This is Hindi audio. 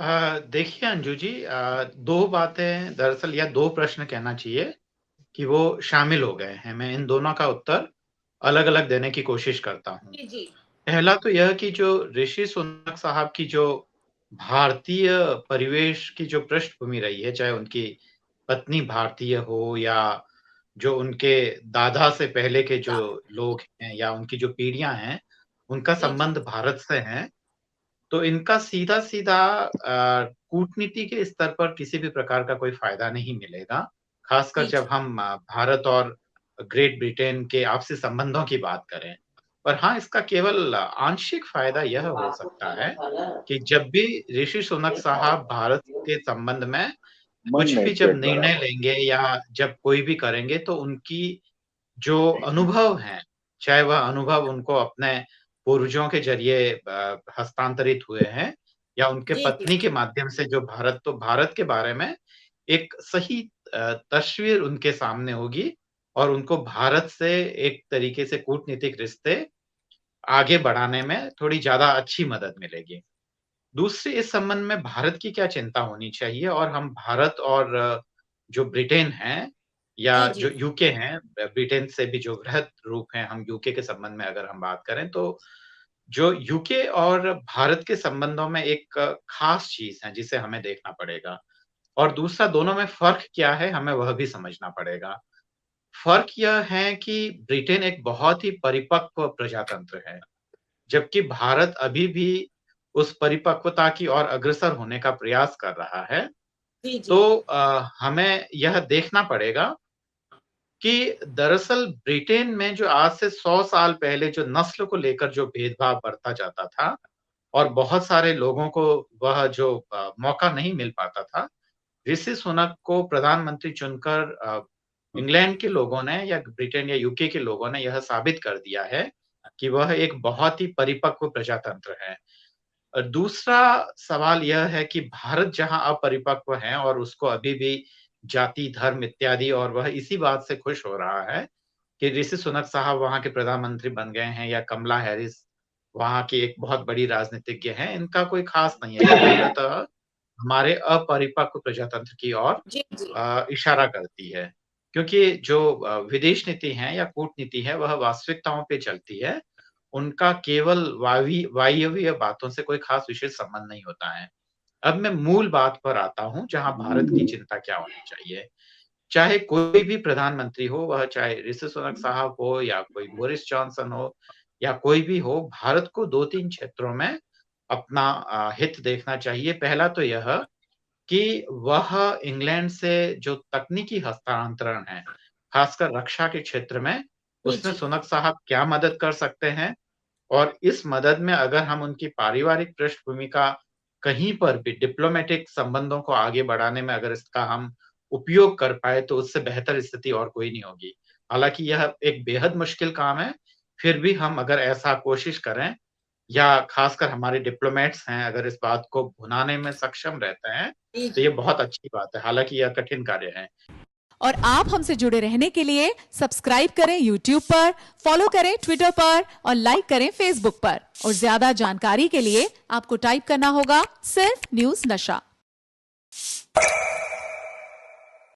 देखिए अंजू जी, 2 बातें दरअसल या 2 प्रश्न कहना चाहिए कि वो शामिल हो गए हैं। मैं इन दोनों का उत्तर अलग-अलग देने की कोशिश करता हूँ। जी, जी। पहला तो यह कि जो ऋषि सुनक साहब की जो भारतीय परिवेश की जो पृष्ठभूमि रही है, चाहे उनकी पत्नी भारतीय हो या जो उनके दादा से पहले के जो लोग हैं या उनकी जो पीढ़ियाँ हैं, उनका जी, जी। संबंध भारत से है। तो इनका सीधा-सीधा कूटनीति के स्तर पर किसी भी प्रकार का कोई फ़ायदा नहीं मिलेगा, ख़ासकर जी, जब जी। हम भारत और ग्रेट ब्रिटेन के आपसी संबंधों की बात करें। पर हाँ, इसका केवल आंशिक फ़ायदा यह हो सकता है कि जब भी ऋषि सुनक साहब भारत के संबंध में मन कुछ नहीं भी जब सेट निर्णय बराबर। लेंगे या जब कोई भी करेंगे तो उनकी जो अनुभव हैं, चाहे वह अनुभव उनको अपने पूर्वजों के ज़रिए हस्तांतरित हुए हैं या उनके जी, जी। पत्नी के माध्यम से जो भारत के बारे में एक सही तस्वीर उनके सामने होगी और उनको भारत से एक तरीके से कूटनीतिक रिश्ते आगे बढ़ाने में थोड़ी ज़्यादा अच्छी मदद मिलेगी। दूसरी इस संबंध में भारत की क्या चिंता होनी चाहिए और हम भारत और जो ब्रिटेन है या जी, जो जी। यूके हैं, ब्रिटेन से भी जो वृहद रूप हैं, हम यूके के संबंध में अगर हम बात करें तो जो यूके और भारत के संबंधों में एक खास चीज़ है जिसे हमें देखना पड़ेगा और दूसरा दोनों में फ़र्क क्या है, हमें वह भी समझना पड़ेगा। फ़र्क यह है कि ब्रिटेन एक बहुत ही परिपक्व प्रजातंत्र है। जबकि भारत अभी भी उस परिपक्वता की ओर अग्रसर होने का प्रयास कर रहा है। जी, जी। तो हमें यह देखना पड़ेगा कि दरअसल ब्रिटेन में जो आज से 100 साल पहले जो नस्ल को लेकर जो भेदभाव बरता जाता था और बहुत सारे लोगों को वह जो मौका नहीं मिल पाता था, ऋषि सुनक को प्रधानमंत्री चुनकर इंग्लैंड के लोगों ने या ब्रिटेन या यूके के लोगों ने यह साबित कर दिया है कि वह एक बहुत ही परिपक्व प्रजातंत्र है। दूसरा सवाल यह है कि भारत जहाँ अपरिपक्व है और उसको अभी भी जाति, धर्म इत्यादि और वह इसी बात से खुश हो रहा है कि ऋषि सुनक साहब वहाँ के प्रधानमंत्री बन गए हैं या कमला हैरिस वहाँ की एक बहुत बड़ी राजनीतिज्ञ हैं, इनका कोई ख़ास नहीं है। ये मूलतः हमारे अपरिपक्व प्रजातंत्र की ओर जी, जी। इशारा करती है। क्योंकि जो विदेश नीति है या कूटनीति है, वह वास्तविकताओं पे चलती है। उनका केवल वायव्य बातों से कोई ख़ास विशेष संबंध नहीं होता है। अब मैं मूल बात पर आता हूँ, जहाँ भारत की चिंता क्या होनी चाहिए। चाहे कोई भी प्रधानमंत्री हो, वह चाहे ऋषि सुनक साहब हो या कोई बोरिस जॉनसन हो या कोई भी हो, भारत को 2-3 क्षेत्रों में अपना हित देखना चाहिए। पहला तो यह कि वह इंग्लैंड से जो तकनीकी हस्तांतरण है, खासकर रक्षा के क्षेत्र में, जी, उसमें जी। सुनक साहब क्या मदद कर सकते हैं और इस मदद में अगर हम उनकी पारिवारिक पृष्ठभूमि का कहीं पर भी डिप्लोमैटिक संबंधों को आगे बढ़ाने में अगर इसका हम उपयोग कर पाएँ, तो उससे बेहतर स्थिति और कोई नहीं होगी। हालाँकि यह एक बेहद मुश्किल काम है, फिर भी हम अगर ऐसा कोशिश करें या खासकर हमारे डिप्लोमैट्स हैं, अगर इस बात को भुनाने में सक्षम रहते हैं, जी, तो ये जी। बहुत अच्छी बात है। हालाँकि यह कठिन कार्य है। और आप हमसे जुड़े रहने के लिए सब्सक्राइब करें YouTube पर, फॉलो करें ट्विटर पर और लाइक करें Facebook पर। और ज्यादा जानकारी के लिए आपको टाइप करना होगा सिर्फ न्यूज नशा।